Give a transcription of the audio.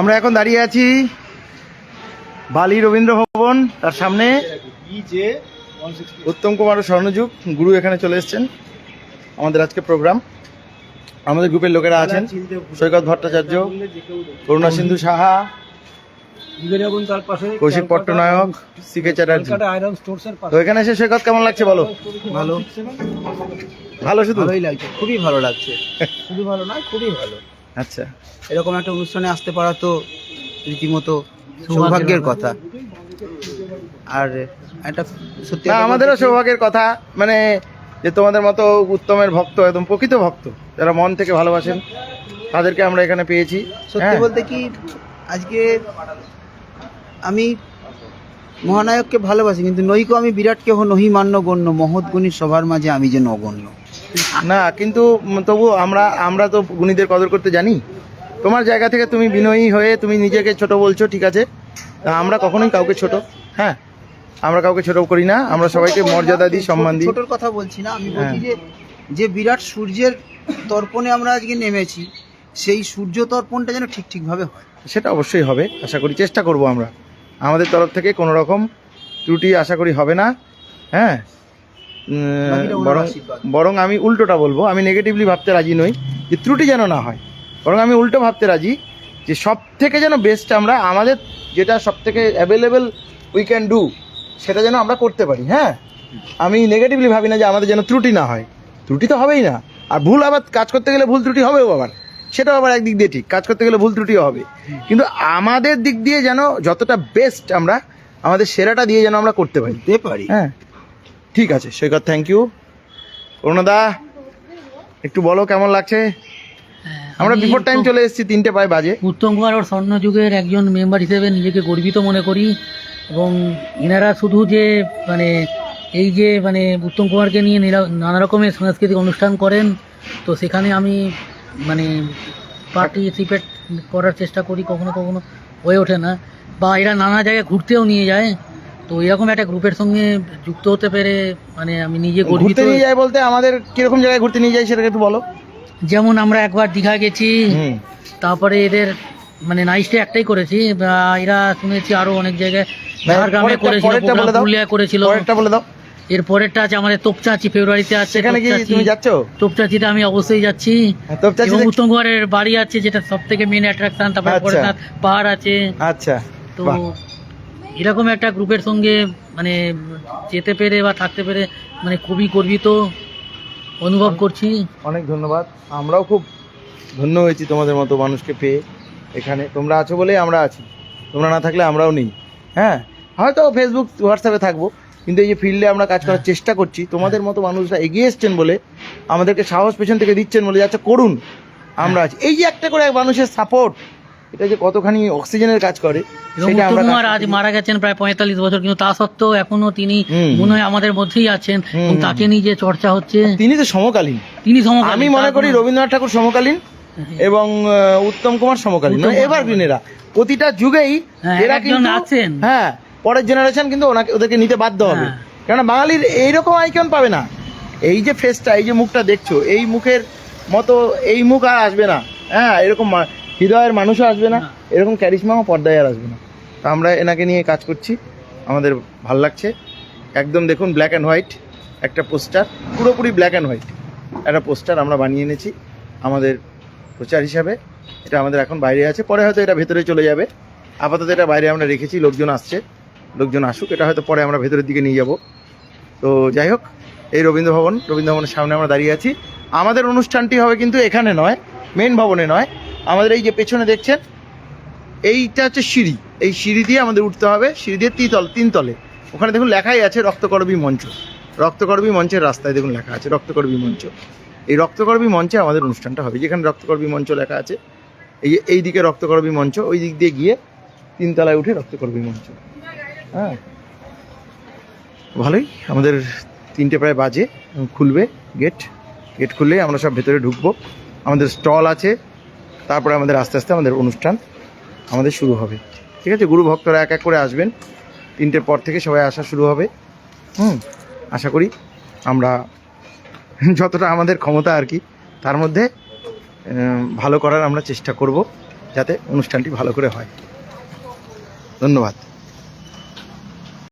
আমরা এখন দাঁড়িয়ে আছি বালি রবীন্দ্র ভবন, তার সামনে উত্তম কুমার ও স্বর্ণযুগ গুরু এখানে চলে এসেছেন। আমাদের আজকে প্রোগ্রাম, আমাদের গ্রুপের লোকেরা আছেন, সৈকত ভট্টাচার্য, করুণা সিন্ধু সাহা, কৌশিক পট্টনায়ক, সিকে চ্যাটার্জি। তো এখানে এসে সৈকত কেমন লাগছে বলো? ভালো ভালো, শুধু ভালোই লাগছে, খুবই ভালো লাগছে। শুধু ভালো নয়, খুবই ভালো। আচ্ছা, এরকম একটা অনুষ্ঠানে আসতে পারা তো রীতিমতো সৌভাগ্যের কথা। আর একটা সত্যি না, আমাদেরও সৌভাগ্যের কথা, মানে যে তোমাদের মতো উত্তমের ভক্ত, একদম প্রকৃত ভক্ত যারা মন থেকে ভালোবাসেন, তাদেরকে আমরা এখানে পেয়েছি। সত্যি বলতে কি, আজকে আমি মহানায়ককে ভালোবাসি, কিন্তু নইকো আমি বিরাট কেহ নহি মান্য গণ্য, মহৎ গুণী সবার মাঝে আমি যে নগণ্য। না, কিন্তু তবু আমরা তো গুণীদের কদর করতে জানি। তোমার জায়গা থেকে তুমি বিনয়ী হয়ে তুমি নিজেকে ছোট বলছো, ঠিক আছে। আমরা কখনোই কাউকে ছোট, হ্যাঁ, আমরা কাউকে ছোট করি না, আমরা সবাইকে মর্যাদা দিই, সম্মান দিই। ছোটর কথা বলছি না, আমি বলছি যে বিরাট সূর্যের তর্পণে আমরা আজকে নেমেছি, সেই সূর্য তর্পণটা যেন ঠিকভাবে হয়। সেটা অবশ্যই হবে, আশা করি, চেষ্টা করব আমরা আমাদের তরফ থেকে। কোনো রকম ত্রুটি আশা করি হবে না, হ্যাঁ। বরং আমি উল্টোটা বলবো, আমি নেগেটিভলি ভাবতে রাজি নই যে ত্রুটি যেন না হয়, বরং আমি উল্টো ভাবতে রাজি যে সব থেকে যেন বেস্ট আমরা আমাদের যেটা সব থেকে অ্যাভেলেবেল উই ক্যান ডু, সেটা যেন আমরা করতে পারি। হ্যাঁ, আমি নেগেটিভলি ভাবি না যে আমাদের যেন ত্রুটি না হয়। ত্রুটি তো হবেই না, আর ভুল আবার কাজ করতে গেলে ভুল ত্রুটি হবেও, আবার সেটাও আবার একদিক দিয়ে ঠিক, কাজ করতে গেলে ভুল ত্রুটিও হবে, কিন্তু আমাদের দিক দিয়ে যেন যতটা বেস্ট আমরা আমাদের সেরাটা দিয়ে যেন আমরা করতে পারি। হ্যাঁ, ঠিক আছে সৈকত, থ্যাংক ইউ। অরুণদা, একটু বলো কেমন লাগছে? আমরা বিফোর টাইম চলে এসেছি, 3টে প্রায় বাজে। উত্তম কুমার ও স্বর্ণযুগের একজন মেম্বার হিসেবে নিজেকে গর্বিত মনে করি, এবং এনারা শুধু যে মানে এই যে মানে উত্তম কুমারকে নিয়ে নানা রকমের সাংস্কৃতিক অনুষ্ঠান করেন, তো সেখানে আমি মানে পার্টিসিপেট করার চেষ্টা করি, কখনো কখনো হয়ে ওঠে না, বা এরা নানা জায়গায় ঘুরতেও নিয়ে যায়। তো এরকম একটা গ্রুপের সঙ্গে যুক্ত হতে পেরে মানে আমি নিজে গর্বিত। ঘুরতে নিয়ে যায় বলতে আমাদের কিরকম জায়গায় ঘুরতে নিয়ে যায় সেটাকে একটু বলো। যেমন আমরা একবার দীঘা গেছি, তারপরে এদের মানে নাইটে একটাই করেছি, এরা শুনেছি আরো অনেক জায়গায় ঝাড়গ্রামে করেছিল, পুরুলিয়া করেছিল। এর পরেরটা আছে আমাদের তোপচাঁচি, ফেব্রুয়ারিতে আছে। সেখানে কি তুমি যাচ্ছ? তোপচাঁচিতে আমি অবশ্যই যাচ্ছি। এবং উত্তম কুমারের বাড়ি আছে, যেটা সব থেকে মেন অ্যাট্রাকশন। তারপরে পরেরনাথ পাহাড় আছে। আচ্ছা, তো এরকম একটা গ্রুপের সঙ্গে মানে যেতে পেরে বা থাকতে পেরে মানে খুবই গর্বিত অনুভব করছি। অনেক ধন্যবাদ, আমরাও খুব ধন্য হয়েছি তোমাদের মতো মানুষকে পেয়ে। এখানে তোমরা আছো বলেই আমরা আছি, তোমরা না থাকলে আমরাও নেই। হ্যাঁ, হয়তো ফেসবুক হোয়াটসঅ্যাপে থাকবো, কিন্তু এই যে ফিল্ডে আমরা কাজ করার চেষ্টা করছি, তোমাদের মতো মানুষরা এগিয়ে এসছেন বলে, আমাদেরকে সাহস পেছন থেকে দিচ্ছেন বলে, আচ্ছা করুন, আমরা আছি। এই যে একটা করে এক মানুষের সাপোর্ট, এটা যে কতখানি অক্সিজেনের কাজ করে। আজ মারা গেছেন প্রায় 45 বছর, কিন্তু তা সত্ত্বেও এখনো তিনি মনে হয় আমাদের মধ্যেই আছেন, এবং তাকে নিয়ে যে চর্চা হচ্ছে। তিনি তো সমকালীন, আমি মনে করি রবীন্দ্রনাথ ঠাকুর সমকালীন এবং উত্তম কুমার সমকালীন, এভারগ্রিন। এরা প্রতিটা যুগেই এরা কিন্তু আছেন। হ্যাঁ, পরের জেনারেশন কিন্তু ওদেরকে নিতে বাধ্য হবে, কেননা বাঙালির এইরকম আইকন পাবে না। এই যে ফেসটা, এই যে মুখটা দেখছো, এই মুখের মতো এই মুখ আর আসবে না। হ্যাঁ, এরকম হৃদয়ের মানুষও আসবে না, এরকম ক্যারিশমাও পর্দায় আর আসবে না। তো আমরা এনাকে নিয়ে কাজ করছি, আমাদের ভাল লাগছে। একদম দেখুন, ব্ল্যাক অ্যান্ড হোয়াইট একটা পোস্টার, পুরোপুরি ব্ল্যাক অ্যান্ড হোয়াইট একটা পোস্টার আমরা বানিয়ে এনেছি আমাদের প্রচার হিসাবে। এটা আমাদের এখন বাইরে আছে, পরে হয়তো এটা ভেতরে চলে যাবে। আপাতত এটা বাইরে আমরা রেখেছি, লোকজন আসছে, লোকজন আসুক, এটা হয়তো পরে আমরা ভেতরের দিকে নিয়ে যাব। তো যাই হোক, এই রবীন্দ্র ভবনের সামনে আমরা দাঁড়িয়ে আছি। আমাদের অনুষ্ঠানটি হবে কিন্তু এখানে নয়, মেন ভবনে নয়, আমাদের এই যে পেছনে দেখছেন এইটা হচ্ছে সিঁড়ি, এই সিঁড়ি দিয়ে আমাদের উঠতে হবে, সিঁড়ি দিয়ে 3 তলে। ওখানে দেখুন লেখাই আছে রক্তকরবী মঞ্চ, রক্তকরবী মঞ্চের রাস্তায় দেখুন লেখা আছে রক্তকরবী মঞ্চ। এই রক্তকরবী মঞ্চে আমাদের অনুষ্ঠানটা হবে, যেখানে রক্তকরবী মঞ্চ লেখা আছে, এই দিকে রক্তকরবী মঞ্চ, ওই দিক দিয়ে গিয়ে 3 তলায় উঠে রক্তকরবী মঞ্চ। হ্যাঁ, ভালোই, আমাদের 3টে প্রায় বাজে, খুলবে গেট খুললেই আমরা সব ভেতরে ঢুকবো। আমাদের স্টল আছে, তারপরে আমাদের আস্তে আস্তে আমাদের অনুষ্ঠান আমাদের শুরু হবে। ঠিক আছে, গুরু ভক্তরা এক এক করে আসবেন, 3টের পর থেকে সবাই আসা শুরু হবে। আশা করি আমরা যতটা আমাদের ক্ষমতা আর কি, তার মধ্যে ভালো করার আমরা চেষ্টা করব, যাতে অনুষ্ঠানটি ভালো করে হয়। ধন্যবাদ।